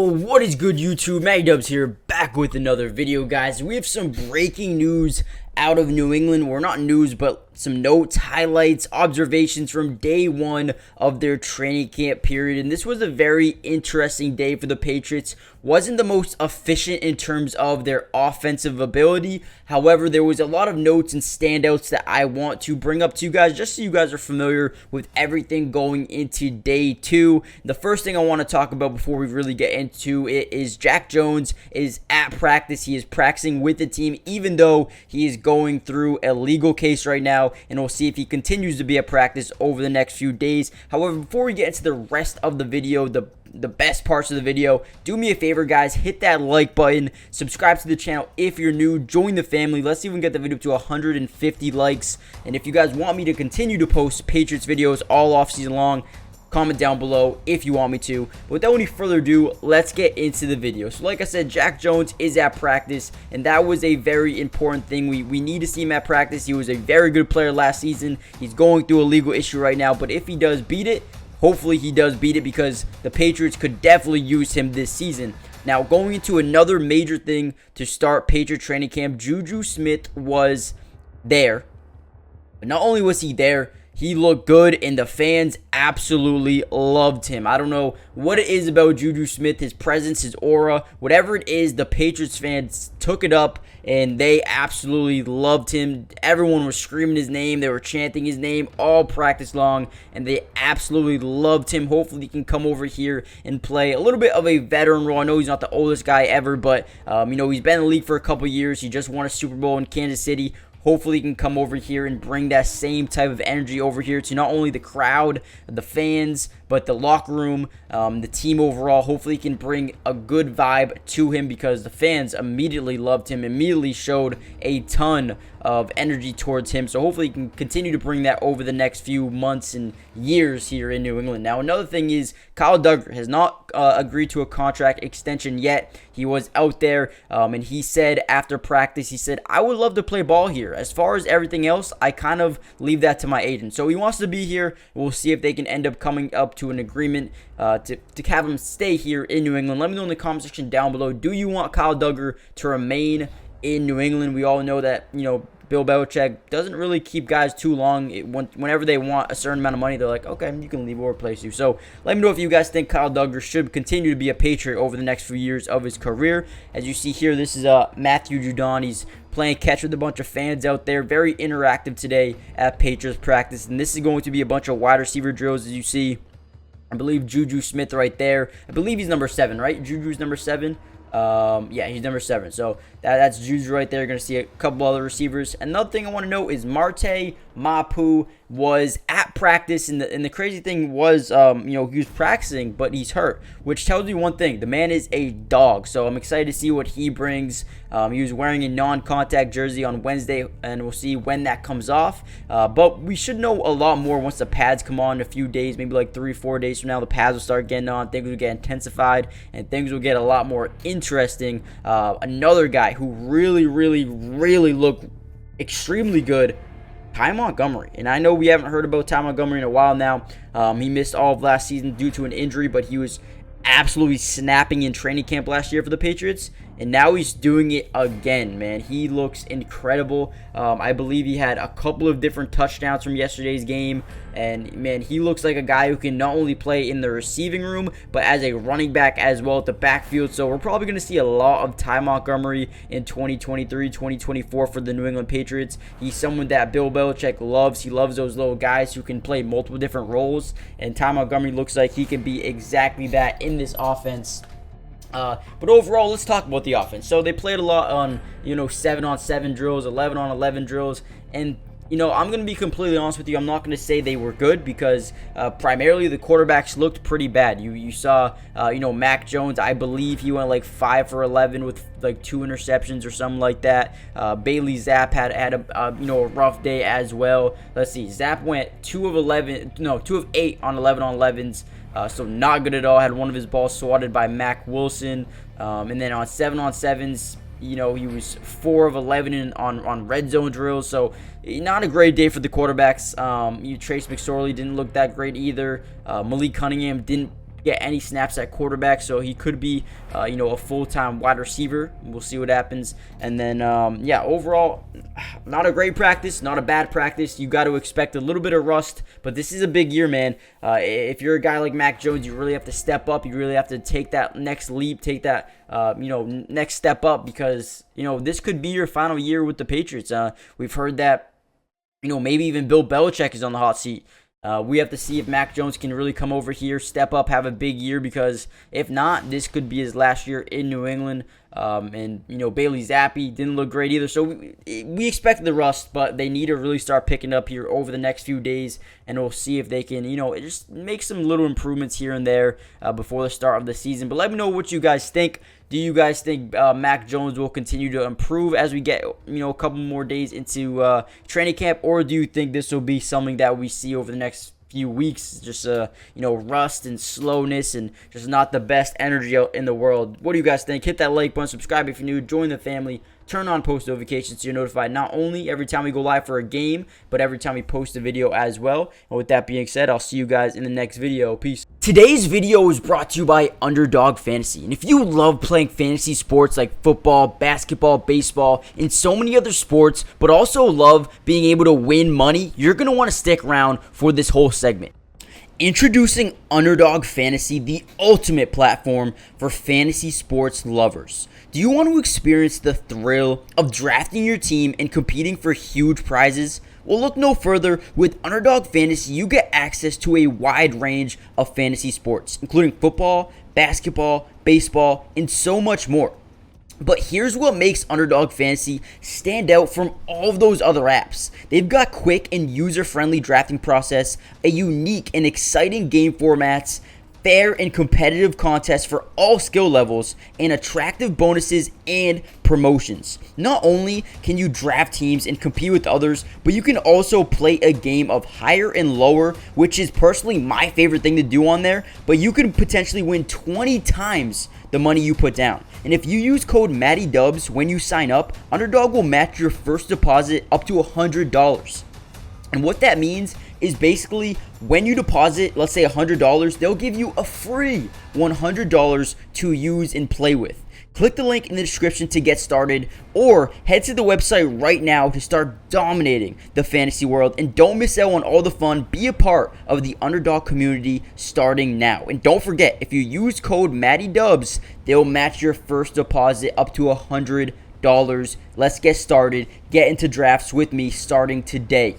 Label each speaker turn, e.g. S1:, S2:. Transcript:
S1: What is good, YouTube? Magdubs here, back with another video, guys. We have some breaking news out of New England. Well, not news, but some notes, highlights, observations from day one of their training camp period. And this was a very interesting day for the Patriots. Wasn't the most efficient in terms of their offensive ability. However, there was a lot of notes and standouts that I want to bring up to you guys, just so you guys are familiar with everything going into day two. The first thing I want to talk about before we really get into it is Jack Jones is at practice. He is practicing with the team, even though he is going through a legal case right now, and we'll see if he continues to be at practice over the next few days. However, before we get into the rest of the video, the best parts of the video, do me a favor, guys, hit that like button, subscribe to the channel if you're new, join the family. Let's even get the video to 150 likes. And if you guys want me to continue to post Patriots videos all off season long, comment down below if you want me to. But without any further ado, let's get into the video. So like I said, Jack Jones is at practice, and that was a very important thing. We need to see him at practice. He was a very good player last season. He's going through a legal issue right now, but if he does beat it, hopefully he does beat it, because the Patriots could definitely use him this season. Now, going into another major thing to start Patriot training camp, Juju Smith was there. But not only was he there, he looked good, and the fans absolutely loved him. I don't know what it is about Juju Smith, his presence, his aura, whatever it is, the Patriots fans took it up, and they absolutely loved him. Everyone was screaming his name. They were chanting his name all practice long, and they absolutely loved him. Hopefully he can come over here and play a little bit of a veteran role. I know he's not the oldest guy ever, but he's been in the league for a couple years. He just won a Super Bowl in Kansas City. Hopefully he can come over here and bring that same type of energy over here to not only the crowd, the fans, but the locker room, the team overall. Hopefully he can bring a good vibe to him, because the fans immediately loved him, immediately showed a ton of energy towards him. So hopefully he can continue to bring that over the next few months and years here in New England. Now, another thing is Kyle Duggar has not agreed to a contract extension yet. He was out there, and he said after practice, he said, "I would love to play ball here. As far as everything else, I kind of leave that to my agent." So he wants to be here. We'll see if they can end up coming up to an agreement to have him stay here in New England. Let me know in the comment section down below. Do you want Kyle Duggar to remain in New England? We all know that, Bill Belichick doesn't really keep guys too long. Whenever they want a certain amount of money, they're like, okay, you can leave or replace you. So let me know if you guys think Kyle Duggar should continue to be a Patriot over the next few years of his career. As you see here, this is Matthew Judon. He's playing catch with a bunch of fans out there. Very interactive today at Patriots practice. And this is going to be a bunch of wide receiver drills, as you see. I believe Juju Smith right there. I believe he's number 7, right? Juju's number 7. Yeah, he's number 7. So that's Juju right there. You're going to see a couple other receivers. Another thing I want to note is Marte Mapu was at practice, and the crazy thing was, he was practicing, but he's hurt, which tells me one thing: the man is a dog. So I'm excited to see what he brings. He was wearing a non-contact jersey on Wednesday, and we'll see when that comes off. But we should know a lot more once the pads come on in a few days, maybe like 3-4 days from now. The pads will start getting on, things will get intensified, and things will get a lot more interesting. Another guy who really looked extremely good, Ty Montgomery. And I know we haven't heard about Ty Montgomery in a while now. He missed all of last season due to an injury, but he was absolutely snapping in training camp last year for the Patriots, and now he's doing it again, man. He looks incredible. I believe he had a couple of different touchdowns from yesterday's game, and man, he looks like a guy who can not only play in the receiving room, but as a running back as well at the backfield. So we're probably going to see a lot of Ty Montgomery in 2023, 2024 for the New England Patriots. He's someone that Bill Belichick loves. He loves those little guys who can play multiple different roles, and Ty Montgomery looks like he can be exactly that in this offense. But overall, let's talk about the offense. So they played a lot on, 7-on-7 drills, 11-on-11 drills, and I'm going to be completely honest with you. I'm not going to say they were good, because primarily the quarterbacks looked pretty bad. You saw, Mac Jones, I believe he went like 5 for 11 with like 2 interceptions or something like that. Bailey Zapp had a rough day as well. Let's see. Zapp went 2 of 8 on 11-on-11s. So not good at all. Had one of his balls swatted by Mac Wilson. And then on 7-on-7s, he was 4 of 11 on red zone drills. So not a great day for the quarterbacks. Trace McSorley didn't look that great either. Malik Cunningham didn't get any snaps at quarterback, so he could be, a full-time wide receiver. We'll see what happens. And then, overall, not a great practice, not a bad practice. You got to expect a little bit of rust, but this is a big year, man. If you're a guy like Mac Jones, you really have to step up. You really have to take that next leap, take that, next step up, because, this could be your final year with the Patriots. We've heard that, maybe even Bill Belichick is on the hot seat. We have to see if Mac Jones can really come over here, step up, have a big year, because if not, this could be his last year in New England. Bailey Zappi didn't look great either. So we expected the rust, but they need to really start picking up here over the next few days, and we'll see if they can, just make some little improvements here and there before the start of the season. But let me know what you guys think. Do you guys think Mac Jones will continue to improve as we get, a couple more days into training camp, or do you think this will be something that we see over the next few weeks, just rust and slowness and just not the best energy out in the world? What do you guys think? Hit that like button, subscribe if you're new, join the family, turn on post notifications so you're notified not only every time we go live for a game, but every time we post a video as well. And with that being said, I'll see you guys in the next video. Peace. Today's video is brought to you by Underdog Fantasy. And if you love playing fantasy sports like football, basketball, baseball, and so many other sports, but also love being able to win money, you're going to want to stick around for this whole segment. Introducing Underdog Fantasy, the ultimate platform for fantasy sports lovers. Do you want to experience the thrill of drafting your team and competing for huge prizes? Well, look no further. With Underdog Fantasy, you get access to a wide range of fantasy sports, including football, basketball, baseball, and so much more. But here's what makes Underdog Fantasy stand out from all of those other apps. They've got quick and user-friendly drafting process, a unique and exciting game formats, fair and competitive contests for all skill levels, and attractive bonuses and promotions. Not only can you draft teams and compete with others, but you can also play a game of higher and lower, which is personally my favorite thing to do on there, but you can potentially win 20 times the money you put down. And if you use code MattyDubs when you sign up, Underdog will match your first deposit up to $100. And what that means is basically when you deposit, let's say $100, they'll give you a free $100 to use and play with. Click the link in the description to get started, or head to the website right now to start dominating the fantasy world. And don't miss out on all the fun. Be a part of the Underdog community starting now. And don't forget, if you use code MattyDubs, they'll match your first deposit up to $100. Let's get started. Get into drafts with me starting today.